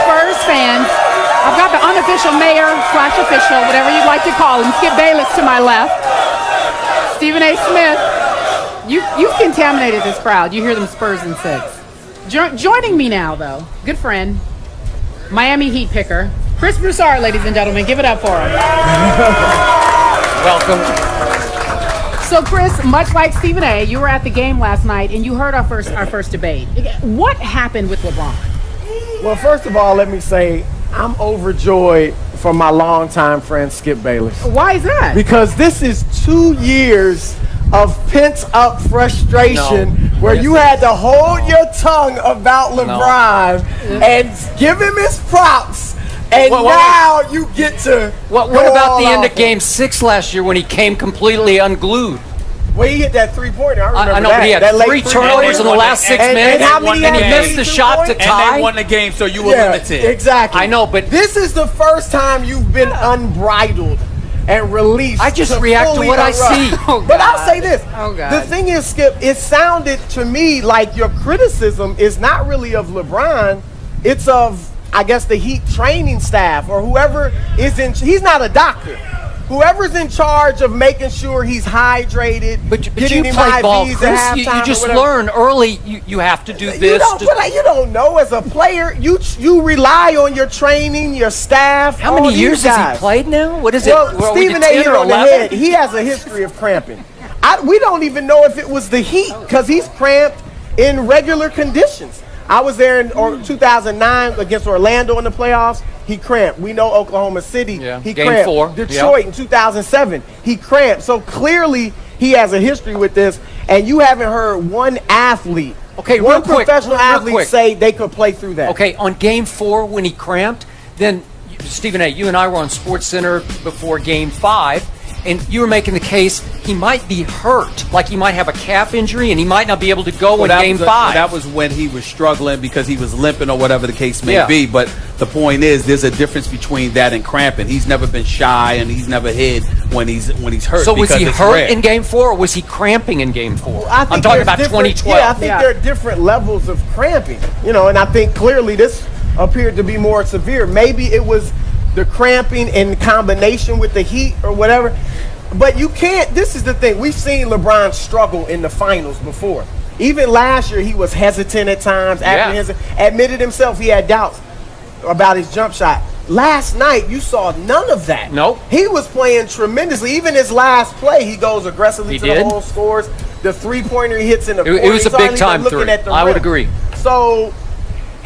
Spurs fans. I've got the unofficial mayor / official, whatever you'd like to call him, Skip Bayless to my left. Stephen A. Smith. You've contaminated this crowd. You hear them Spurs in 6. Joining me now, though, good friend, Miami Heat picker, Chris Broussard, ladies and gentlemen. Give it up for him. Welcome. So, Chris, much like Stephen A., you were at the game last night, and you heard our first debate. What happened with LeBron? Well, first of all, let me say I'm overjoyed for my longtime friend Skip Bayless. Why is that? Because this is 2 years of pent-up frustration where you had to hold your tongue about LeBron and give him his props. And now you get to What about the end of Game 6 last year when he came completely unglued? Well, he hit that three-pointer. I know, that. but he had that 3 turnovers in the last 6 minutes, and he missed the shot to tie. And they won the game, so you were limited. Exactly. I know, but this is the first time you've been unbridled and released. I just react to what I see. But I'll say this. Oh, God. The thing is, Skip, it sounded to me like your criticism is not really of LeBron. It's of, I guess, the Heat training staff or whoever is in. He's not a doctor. Whoever's in charge of making sure he's hydrated, but getting you him play IVs ball, at Chris. halftime You just or whatever. learn early. You have to do this. You don't know as a player. You rely on your training, your staff. How many years has he played now? What is it? Well, Stephen A. hit on the head. He has a history of cramping. We don't even know if it was the heat because he's cramped in regular conditions. I was there in 2009 against Orlando in the playoffs. He cramped. We know Oklahoma City. He Game cramped. 4. Detroit in 2007. He cramped. So clearly he has a history with this. And you haven't heard one athlete, one professional athlete say they could play through that. Okay, on Game 4 when he cramped, then Stephen A., you and I were on SportsCenter before Game 5. And you were making the case he might be hurt, like he might have a calf injury, and he might not be able to go in Game 5. That was when he was struggling because he was limping or whatever the case may be. But the point is, there's a difference between that and cramping. He's never been shy, and he's never hid when he's hurt. So was he hurt in Game 4, or was he cramping in Game 4? I'm talking about 2012. Yeah, I think there are different levels of cramping. And I think clearly this appeared to be more severe. Maybe it was the cramping in combination with the heat or whatever. But you can't, this is the thing. We've seen LeBron struggle in the finals before. Even last year, he was hesitant at times, admitted himself he had doubts about his jump shot. Last night, you saw none of that. Nope. He was playing tremendously. Even his last play, he goes aggressively the hole, scores. The three-pointer he hits in the corner. It was a big-time three. I would agree. So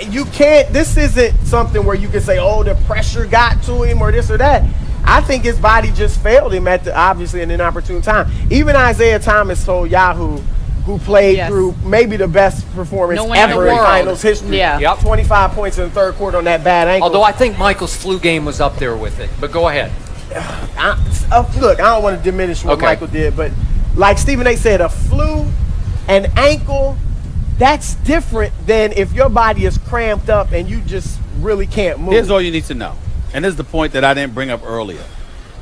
you can't, this isn't something where you can say, oh, the pressure got to him or this or that. I think his body just failed him at obviously an inopportune time. Even Isaiah Thomas told Yahoo, who played through maybe the best performance ever in finals history. 25 points in the third quarter on that bad ankle. Although I think Michael's flu game was up there with it. But go ahead. Look, I don't want to diminish what Michael did, but like Stephen A. said, a flu, an ankle, that's different than if your body is cramped up and you just really can't move. Here's all you need to know. And this is the point that I didn't bring up earlier.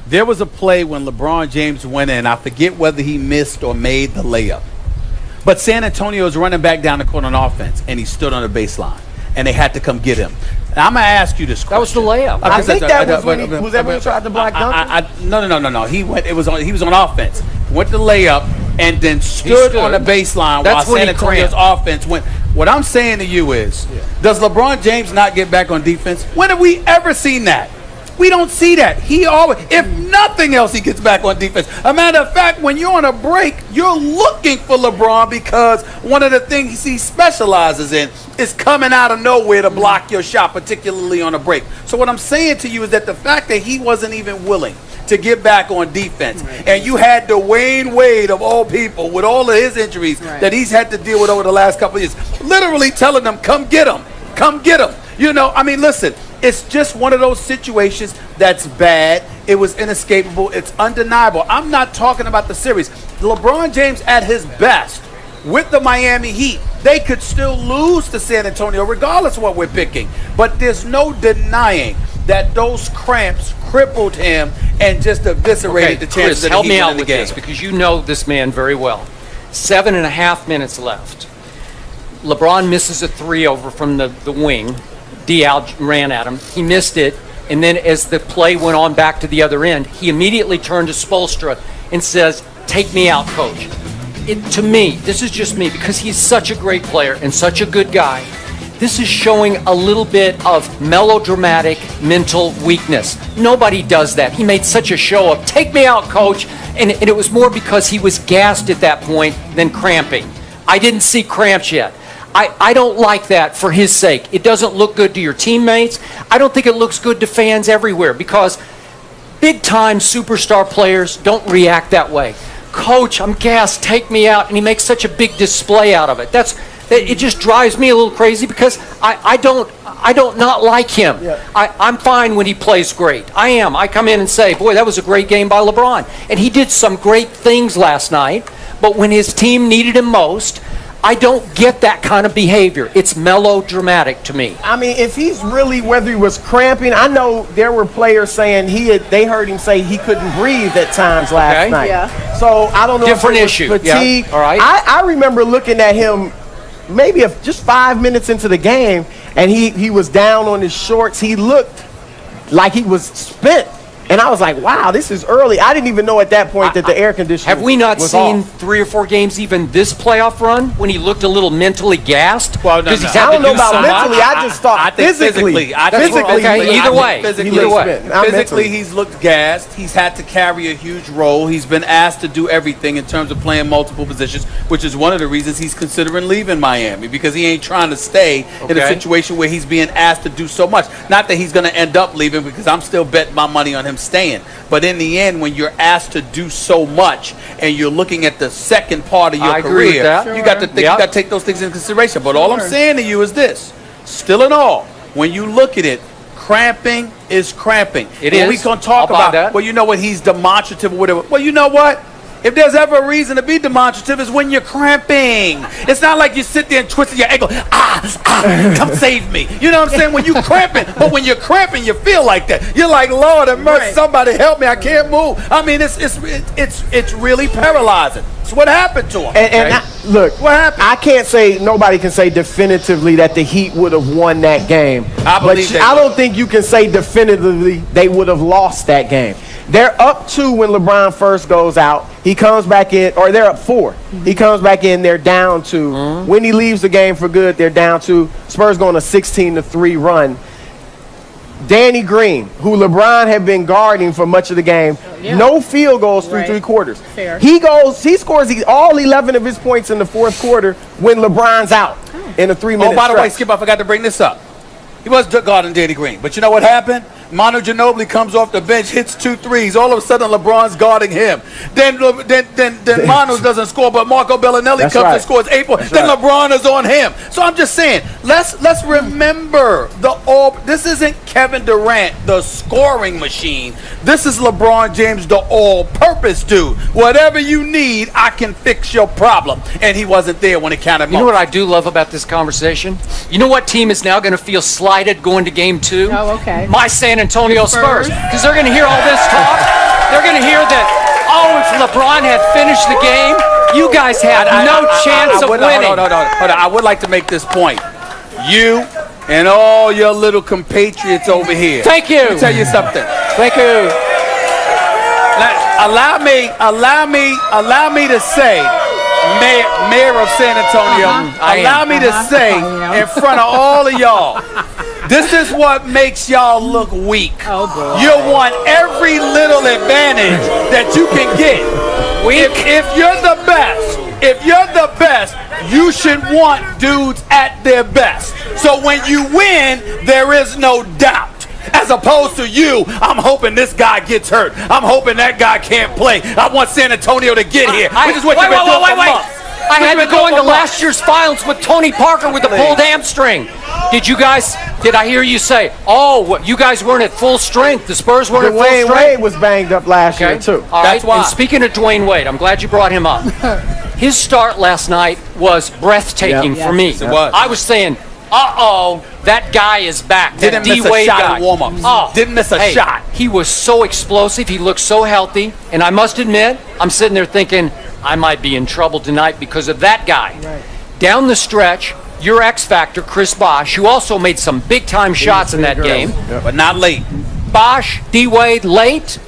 There was a play when LeBron James went in. I forget whether he missed or made the layup. But San Antonio was running back down the court on offense, and he stood on the baseline. And they had to come get him. Now, I'm going to ask you this question. That was the layup. I think that was when he tried to block Duncan? No. He was on offense. Went to layup and then stood on the baseline while San Antonio's offense went. What I'm saying to you is, does LeBron James not get back on defense? When have we ever seen that? We don't see that. He always, if nothing else, he gets back on defense. A matter of fact, when you're on a break, you're looking for LeBron because one of the things he specializes in is coming out of nowhere to block your shot, particularly on a break. So what I'm saying to you is that the fact that he wasn't even willing to get back on defense, and you had Dwayne Wade of all people with all of his injuries that he's had to deal with over the last couple of years, literally telling them, come get him, come get him. Listen, it's just one of those situations that's bad. It was inescapable. It's undeniable. I'm not talking about the series. LeBron James at his best with the Miami Heat, they could still lose to San Antonio regardless of what we're picking. But there's no denying that those cramps crippled him and just eviscerated the chances of the Heat winning the game. Help me out with this because you know this man very well. 7.5 minutes left. LeBron misses a three over from the wing. Dial ran at him. He missed it. And then as the play went on back to the other end, he immediately turned to Spoelstra and says, "Take me out, coach." To me, this is just me, because he's such a great player and such a good guy, this is showing a little bit of melodramatic mental weakness. Nobody does that. He made such a show of, "Take me out, coach." And it was more because he was gassed at that point than cramping. I didn't see cramps yet. I don't like that for his sake. It doesn't look good to your teammates. I don't think it looks good to fans everywhere, because big-time superstar players don't react that way. "Coach, I'm gassed. Take me out." And he makes such a big display out of it. It just drives me a little crazy, because I don't not like him. Yeah. I'm fine when he plays great. I am. I come in and say, "Boy, that was a great game by LeBron." And he did some great things last night, but when his team needed him most, I don't get that kind of behavior. It's melodramatic to me. I mean, if he's really, whether he was cramping, I know there were players saying they heard him say he couldn't breathe at times last night. Yeah. So I don't know Different if it was issue. fatigue. Yeah. All right. I remember looking at him maybe just 5 minutes into the game, and he was down on his shorts. He looked like he was spent. And I was like, wow, this is early. I didn't even know at that point that the air conditioning Have we not was seen off. 3 or 4 games even this playoff run when he looked a little mentally gassed? Well, no, 'Cause no. he's had I don't to know do about so mentally. much. I just thought I think physically. Okay, either way. Physically, Either way. Not physically, mentally. he's looked gassed. He's had to carry a huge role. He's been asked to do everything in terms of playing multiple positions, which is one of the reasons he's considering leaving Miami, because he ain't trying to stay in a Okay. situation where he's being asked to do so much. Not that he's going to end up leaving, because I'm still betting my money on him staying. But in the end, when you're asked to do so much and you're looking at the second part of your I agree with career, that. you got to think, Yep. you got to take those things into consideration. But all I'm saying to you is this: still in all, when you look at it, cramping is cramping. It and is. we can talk I'll buy about that. well, you know what, he's demonstrative or whatever. Well, you know what? If there's ever a reason to be demonstrative, is when you're cramping. It's not like you sit there and twist your ankle. Come save me. You know what I'm saying? When you cramping, but when you're cramping, you feel like that. You're like, Lord have mercy, Right. somebody help me. I can't move. I mean, it's really paralyzing. It's what happened to him. And look, What happened? I can't say, nobody can say definitively that the Heat would have won that game. I believe but they I would. don't think you can say definitively they would have lost that game. They're up 2 when LeBron first goes out. He comes back in, or they're up 4. He comes back in, they're down 2. When he leaves the game for good, they're down 2. Spurs go on a 16-3 run. Danny Green, who LeBron had been guarding for much of the game, no field goals through Right. 3 quarters. Fair. He scores all 11 of his points in the 4th quarter when LeBron's out in a 3-minute Oh, by the way, stretch. Skip, I forgot to bring this up. He was guarding Danny Green. But you know what happened? Manu Ginobili comes off the bench, hits 2 threes. All of a sudden, LeBron's guarding him. Then Manu doesn't score, but Marco Bellinelli That's comes right. and scores 8 points. Then right. LeBron is on him. So I'm just saying, let's remember this isn't Kevin Durant, the scoring machine. This is LeBron James, the all-purpose dude. Whatever you need, I can fix your problem. And he wasn't there when it counted most. You know what I do love about this conversation? You know what team is now going to feel slighted going to game 2? Oh, okay. My San Antonio Spurs. Spurs. Because they're going to hear all this talk. They're going to hear that, if LeBron had finished the game, you guys had no chance of winning. Hold on. I would like to make this point. You and all your little compatriots over here. Thank you. Let me tell you something. Thank you. Allow me to say, Mayor of San Antonio, allow me to say in front of all of y'all, this is what makes y'all look weak. Oh, boy. You want every little advantage that you can get. If you're the best, you should want dudes at their best. So when you win, there is no doubt. As opposed to you, I'm hoping this guy gets hurt. I'm hoping that guy can't play. I want San Antonio to get here. Which is what you've been doing for months. I had to go into last year's finals with Tony Parker with a pulled hamstring. Did I hear you say, you guys weren't at full strength? The Spurs weren't at full Dwayne strength? Wade was banged up last year, too. All That's right. why. And speaking of Dwayne Wade, I'm glad you brought him up. His start last night was breathtaking Yeah. for me. Yes, it was. I was saying, that guy is back. Didn't That miss a D-Wade shot guy. in warm-ups. Oh, Didn't miss a hey, shot. He was so explosive. He looked so healthy. And I must admit, I'm sitting there thinking, I might be in trouble tonight because of that guy. Right. Down the stretch, your X factor, Chris Bosh, who also made some big-time shots in that game. But not late. Bosh, D-Wade, late?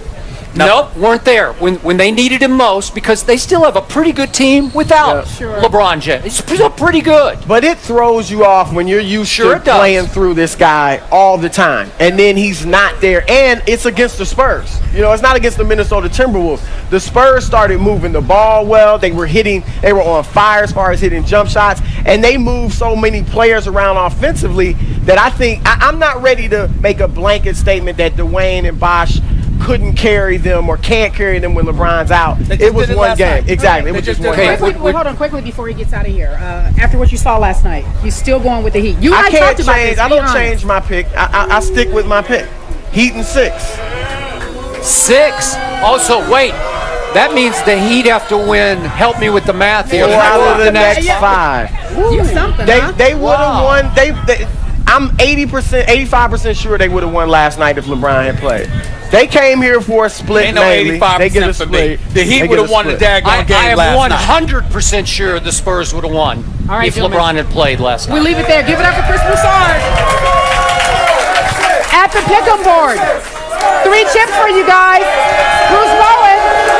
Nope, weren't there when they needed him most, because they still have a pretty good team without LeBron James. It's still pretty good. But it throws you off when you're used to playing through this guy all the time, and then he's not there. And it's against the Spurs. You know, it's not against the Minnesota Timberwolves. The Spurs started moving the ball well. They were on fire as far as hitting jump shots, and they moved so many players around offensively that I think I'm not ready to make a blanket statement that Dwayne and Bosh couldn't carry them or can't carry them when LeBron's out. It was one game. Exactly. It was just one game. Hold on quickly before he gets out of here. After what you saw last night, he's still going with the Heat. You and I can't talked about change. this. I don't change my pick. I stick with my pick. Heat and 6. 6. Also, wait. That means the Heat have to win. Help me with the math here. 4 out of the next 5. You something, They would have won. I'm 80%, 85% sure they would have won last night if LeBron had played. They came here for a split. Ain't no 85% for me. The Heat would have won the daggone game last night. I am 100% sure the Spurs would have won if LeBron had played last night. We leave it there. Give it up for Chris Broussard. At the pick'em board. 3 chips for you guys.